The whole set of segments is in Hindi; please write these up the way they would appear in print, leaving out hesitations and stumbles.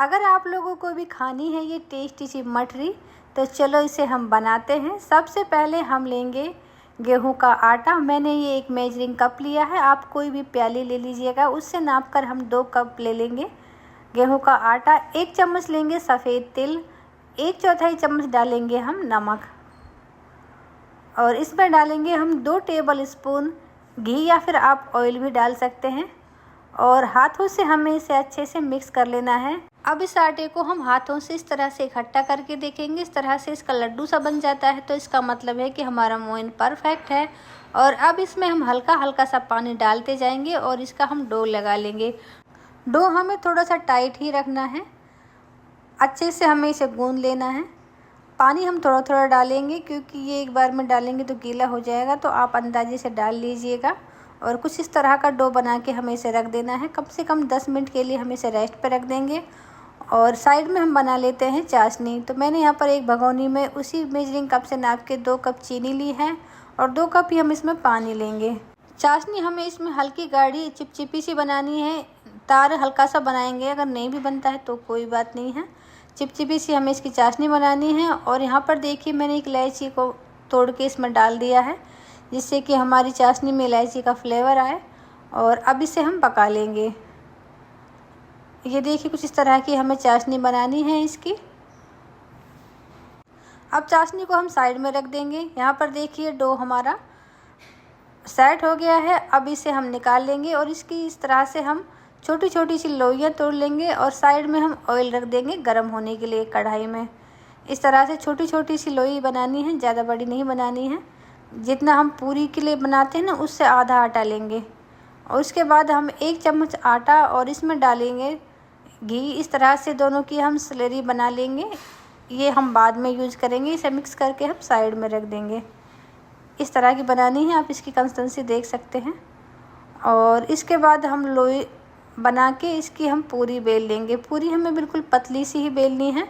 अगर आप लोगों को भी खानी है ये टेस्टी सी मठरी, तो चलो इसे हम बनाते हैं। सबसे पहले हम लेंगे गेहूं का आटा। मैंने ये एक मेजरिंग कप लिया है, आप कोई भी प्याली ले लीजिएगा। उससे नापकर हम 2 कप ले लेंगे गेहूं का आटा। 1 चम्मच लेंगे सफ़ेद तिल, 1/4 चम्मच डालेंगे हम नमक, और इसमें डालेंगे हम 2 टेबल स्पून घी या फिर आप ऑयल भी डाल सकते हैं। और हाथों से हमें इसे अच्छे से मिक्स कर लेना है। अब इस आटे को हम हाथों से इस तरह से इकट्ठा करके देखेंगे। इस तरह से इसका लड्डू सा बन जाता है तो इसका मतलब है कि हमारा मोइन परफेक्ट है। और अब इसमें हम हल्का हल्का सा पानी डालते जाएंगे और इसका हम डो लगा लेंगे। डो हमें थोड़ा सा टाइट ही रखना है, अच्छे से हमें इसे गूंद लेना है। पानी हम थोड़ा थोड़ा डालेंगे क्योंकि ये एक बार में डालेंगे तो गीला हो जाएगा, तो आप अंदाजे से डाल लीजिएगा। और कुछ इस तरह का डो बना के हमें इसे रख देना है। कम से कम 10 मिनट के लिए हम इसे रेस्ट पे रख देंगे। और साइड में हम बना लेते हैं चाशनी। तो मैंने यहाँ पर एक भगोनी में उसी मेजरिंग कप से नाप के 2 कप चीनी ली है और 2 कप ही हम इसमें पानी लेंगे। चाशनी हमें इसमें हल्की गाढ़ी चिपचिपी सी बनानी है। तार हल्का सा बनाएंगे, अगर नहीं भी बनता है तो कोई बात नहीं है। चिपचिपी सी हमें इसकी चाशनी बनानी है। और यहाँ पर देखिए मैंने एक इलायची को तोड़ के इसमें डाल दिया है, जिससे कि हमारी चाशनी में इलायची का फ्लेवर आए। और अब इसे हम पका लेंगे। ये देखिए कुछ इस तरह की हमें चाशनी बनानी है इसकी। अब चाशनी को हम साइड में रख देंगे। यहाँ पर देखिए डो हमारा सेट हो गया है। अब इसे हम निकाल लेंगे और इसकी इस तरह से हम छोटी छोटी सी लोइयाँ तोड़ लेंगे और साइड में हम ऑयल रख देंगे गर्म होने के लिए कढ़ाई में। इस तरह से छोटी छोटी सी लोई बनानी है, ज़्यादा बड़ी नहीं बनानी है। जितना हम पूरी के लिए बनाते हैं ना, उससे आधा आटा लेंगे। और उसके बाद हम 1 चम्मच आटा और इसमें डालेंगे घी। इस तरह से दोनों की हम स्लरी बना लेंगे। ये हम बाद में यूज़ करेंगे। इसे मिक्स करके हम साइड में रख देंगे। इस तरह की बनानी है, आप इसकी कंसिस्टेंसी देख सकते हैं। और इसके बाद हम लोई बना के इसकी हम पूरी बेल लेंगे। पूरी हमें बिल्कुल पतली सी ही बेलनी है।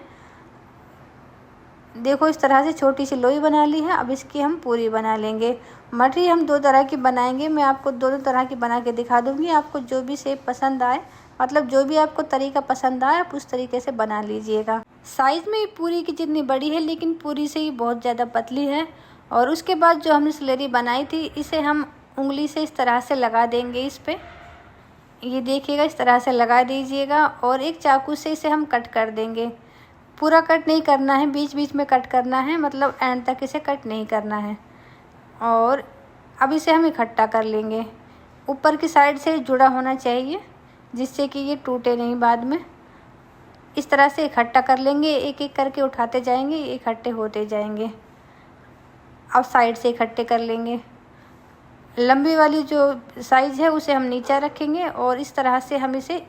देखो इस तरह से छोटी सी लोई बना ली है। अब इसकी हम पूरी बना लेंगे। मठरी हम 2 तरह की बनाएंगे। मैं आपको दोनों तरह की बना के दिखा दूंगी। आपको जो भी शेप पसंद आए, मतलब जो भी आपको तरीका पसंद आए, आप उस तरीके से बना लीजिएगा। साइज़ में पूरी की जितनी बड़ी है, लेकिन पूरी से ही बहुत ज़्यादा पतली है। और उसके बाद जो हमने स्लरी बनाई थी, इसे हम उंगली से इस तरह से लगा देंगे इस पर। ये देखिएगा इस तरह से लगा दीजिएगा और एक चाकू से इसे हम कट कर देंगे। पूरा कट नहीं करना है, बीच बीच में कट करना है, मतलब एंड तक इसे कट नहीं करना है। और अब इसे हम इकट्ठा कर लेंगे। ऊपर की साइड से जुड़ा होना चाहिए, जिससे कि ये टूटे नहीं बाद में। इस तरह से इकट्ठा कर लेंगे, एक एक करके उठाते जाएंगे, इकट्ठे होते जाएंगे। अब साइड से इकट्ठे कर लेंगे। लंबी वाली जो साइज़ है उसे हम नीचे रखेंगे और इस तरह से हम इसे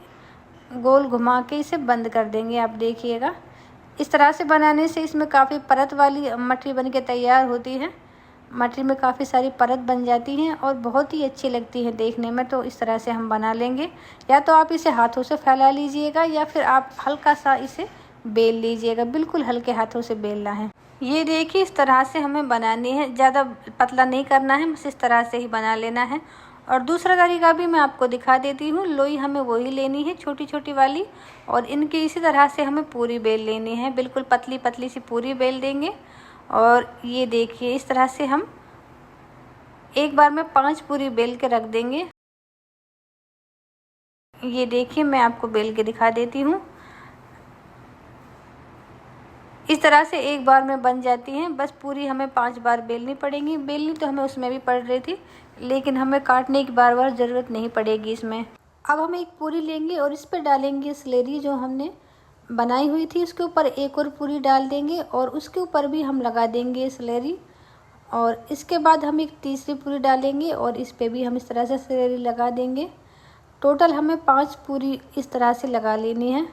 गोल घुमा के इसे बंद कर देंगे। आप देखिएगा इस तरह से बनाने से इसमें काफ़ी परत वाली मठरी बन के तैयार होती है। मठरी में काफ़ी सारी परत बन जाती हैं और बहुत ही अच्छी लगती है देखने में। तो इस तरह से हम बना लेंगे। या तो आप इसे हाथों से फैला लीजिएगा या फिर आप हल्का सा इसे बेल लीजिएगा। बिल्कुल हल्के हाथों से बेलना है। ये देखिए इस तरह से हमें बनानी है, ज़्यादा पतला नहीं करना है, बस इस तरह से ही बना लेना है। और दूसरा तरीका भी मैं आपको दिखा देती हूँ। लोई हमें वही लेनी है, छोटी छोटी वाली, और इनकी इसी तरह से हमें पूरी बेल लेनी है। बिल्कुल पतली पतली सी पूरी बेल देंगे। और ये देखिए इस तरह से हम एक बार में 5 पूरी बेल के रख देंगे। ये देखिए मैं आपको बेल के दिखा देती हूँ। इस तरह से एक बार में बन जाती हैं। बस पूरी हमें 5 बार बेलनी पड़ेगी। बेलनी तो हमें उसमें भी पड़ रही थी, लेकिन हमें काटने की बार बार ज़रूरत नहीं पड़ेगी इसमें। अब हम एक पूरी लेंगे और इस पर डालेंगे स्लेरी जो हमने बनाई हुई थी। उसके ऊपर एक और पूरी डाल देंगे और उसके ऊपर भी हम लगा देंगे स्लेरी। और इसके बाद हम एक तीसरी पूरी डालेंगे और इस पर भी हम इस तरह से स्लेरी लगा देंगे। टोटल हमें 5 पूरी इस तरह से लगा लेनी है।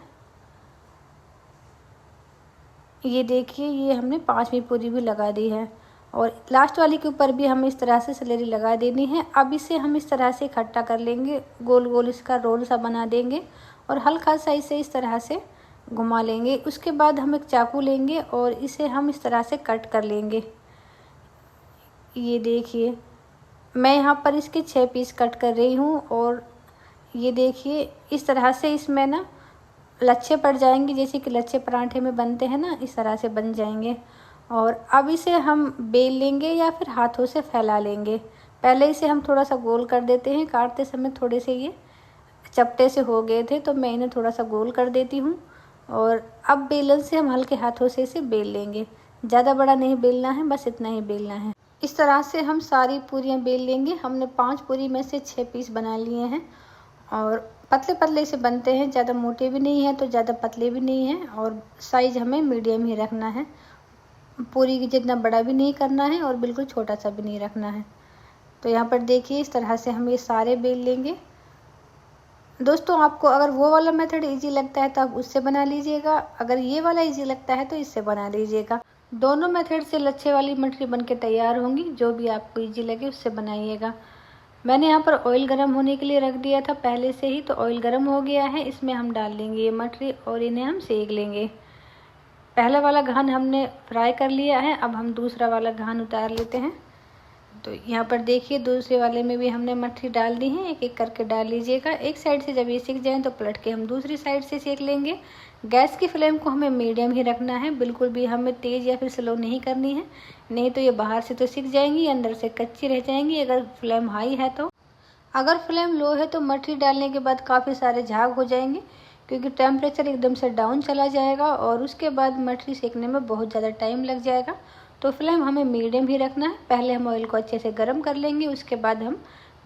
ये देखिए ये हमने 5वीं पूरी भी लगा दी है और लास्ट वाली के ऊपर भी हमें इस तरह से स्लेरी लगा देनी है। अब इसे हम इस तरह से इकट्ठा कर लेंगे, गोल गोल इसका रोल सा बना देंगे और हल्का सा इसे इस तरह से घुमा लेंगे। उसके बाद हम एक चाकू लेंगे और इसे हम इस तरह से कट कर लेंगे। ये देखिए मैं यहाँ पर इसके 6 पीस कट कर रही हूँ। और ये देखिए इस तरह से इसमें ना लच्छे पड़ जाएंगे, जैसे कि लच्छे पराठे में बनते हैं ना, इस तरह से बन जाएंगे। और अब इसे हम बेल लेंगे या फिर हाथों से फैला लेंगे। पहले इसे हम थोड़ा सा गोल कर देते हैं, काटते समय थोड़े से ये चपटे से हो गए थे तो मैं इन्हें थोड़ा सा गोल कर देती हूँ। और अब बेलन से हम हल्के हाथों से इसे बेल लेंगे, ज़्यादा बड़ा नहीं बेलना है, बस इतना ही बेलना है। इस तरह से हम सारी पूरियाँ बेल लेंगे। हमने 5 पूरी में से 6 पीस बना लिए हैं और पतले पतले से बनते हैं, ज़्यादा मोटे भी नहीं हैं तो ज़्यादा पतले भी नहीं हैं। और साइज़ हमें मीडियम ही रखना है, पूरी की जितना बड़ा भी नहीं करना है और बिल्कुल छोटा सा भी नहीं रखना है। तो यहाँ पर देखिए इस तरह से हम ये सारे बेल लेंगे। दोस्तों आपको अगर वो वाला मेथड इजी लगता है तो आप उससे बना लीजिएगा, अगर ये वाला इजी लगता है तो इससे बना लीजिएगा। दोनों मेथड से लच्छे वाली मठरी बन के तैयार होंगी, जो भी आपको इजी लगे उससे बनाइएगा। मैंने यहाँ पर ऑयल गर्म होने के लिए रख दिया था पहले से ही, तो ऑयल गर्म हो गया है। इसमें हम डाल लेंगे ये मठरी और इन्हें हम सेक लेंगे। पहला वाला घान हमने फ्राई कर लिया है, अब हम दूसरा वाला घान उतार लेते हैं। तो यहाँ पर देखिए दूसरे वाले में भी हमने मठरी डाल दी है, एक एक करके डाल लीजिएगा। एक साइड से जब ये सिक जाए तो पलट के हम दूसरी साइड से सेक लेंगे। गैस की फ्लेम को हमें मीडियम ही रखना है, बिल्कुल भी हमें तेज़ या फिर स्लो नहीं करनी है, नहीं तो ये बाहर से तो सिक जाएंगी, अंदर से कच्ची रह जाएंगी अगर फ्लेम हाई है तो। अगर फ्लेम लो है तो मठरी डालने के बाद काफ़ी सारे झाग हो जाएंगे, क्योंकि टेम्परेचर एकदम से डाउन चला जाएगा और उसके बाद मठरी सेकने में बहुत ज़्यादा टाइम लग जाएगा। तो फ्लेम हमें मीडियम ही रखना है। पहले हम ऑयल को अच्छे से गर्म कर लेंगे, उसके बाद हम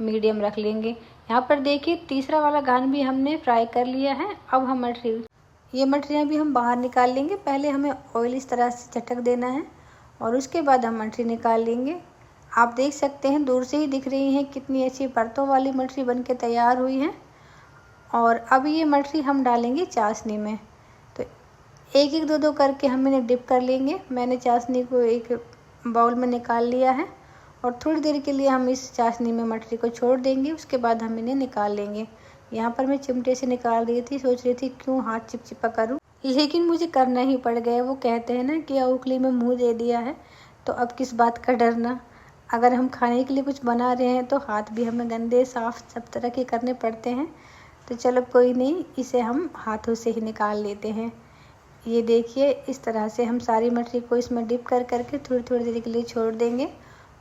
मीडियम रख लेंगे। यहाँ पर देखिए तीसरा वाला घान भी हमने फ्राई कर लिया है। अब हम ये मठरियाँ भी हम बाहर निकाल लेंगे। पहले हमें ऑयल इस तरह से झटक देना है और उसके बाद हम मठरी निकाल लेंगे। आप देख सकते हैं दूर से ही दिख रही हैं कितनी अच्छी परतों वाली मठरी बन के तैयार हुई है। और अब ये मठरी हम डालेंगे चाशनी में, तो एक एक दो दो करके हम इन्हें डिप कर लेंगे। मैंने चाशनी को एक बाउल में निकाल लिया है और थोड़ी देर के लिए हम इस चाशनी में मठरी को छोड़ देंगे, उसके बाद हम इन्हें निकाल लेंगे। यहाँ पर मैं चिमटे से निकाल रही थी, सोच रही थी क्यों हाथ चिपचिपा करूँ, लेकिन मुझे करना ही पड़ गया। वो कहते हैं ना कि उखली में मुँह दे दिया है, तो अब किस बात का डरना। अगर हम खाने के लिए कुछ बना रहे हैं तो हाथ भी हमें गंदे साफ सब तरह के करने पड़ते हैं। तो चलो कोई नहीं, इसे हम हाथों से ही निकाल लेते हैं। ये देखिए इस तरह से हम सारी मठरी को इसमें डिप कर करके थोड़ी थोड़ी देर के लिए छोड़ देंगे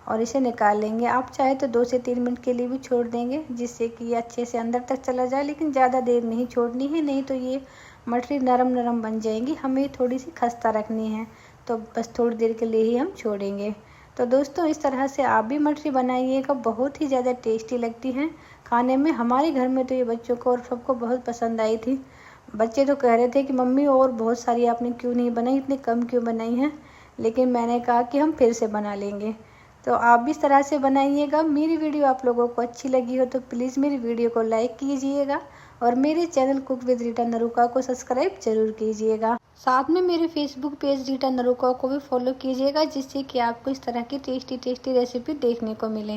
और इसे निकाल लेंगे। आप चाहे तो 2 से 3 मिनट के लिए भी छोड़ देंगे, जिससे कि ये अच्छे से अंदर तक चला जाए, लेकिन ज़्यादा देर नहीं छोड़नी है, नहीं तो ये मठरी नरम नरम बन जाएंगी। हमें थोड़ी सी खस्ता रखनी है, तो बस थोड़ी देर के लिए ही हम छोड़ेंगे। तो दोस्तों इस तरह से आप भी मठरी बनाइएगा, बहुत ही ज़्यादा टेस्टी लगती हैं खाने में। हमारे घर में तो ये बच्चों को और सबको बहुत पसंद आई थी। बच्चे तो कह रहे थे कि मम्मी और बहुत सारी आपने क्यों नहीं बनाई, इतनी कम क्यों बनाई हैं, लेकिन मैंने कहा कि हम फिर से बना लेंगे। तो आप भी इस तरह से बनाइएगा। मेरी वीडियो आप लोगों को अच्छी लगी हो तो प्लीज़ मेरी वीडियो को लाइक कीजिएगा और मेरे channel cook with Rita Naruka को सब्सक्राइब जरूर कीजिएगा। साथ में मेरे फेसबुक पेज रीटा नरूका को भी फॉलो कीजिएगा, जिससे कि आपको इस तरह की टेस्टी रेसिपी देखने को मिले।